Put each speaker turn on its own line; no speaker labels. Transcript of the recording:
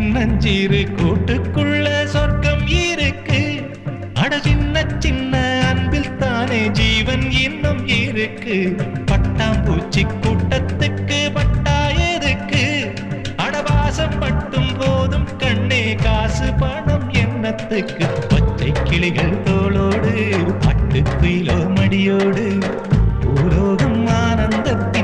சின்னஞ்சிறு கூட்டுக்குள்ள சொர்க்கம் இருக்கு. அட சின்ன சின்ன அன்பில் தானே ஜீவன் இன்னும் இருக்கு. பட்டாம்பூச்சி கூட்டத்துக்கு பட்டா எதுக்கு? அடவாசம் மட்டும் போதும் கண்ணே, காசு பணம் என்னத்துக்கு? பச்சை கிளிகள் தோளோடு பட்டுக்குயிலோ மடியோடு பூலோகம் ஆனந்தத்தின்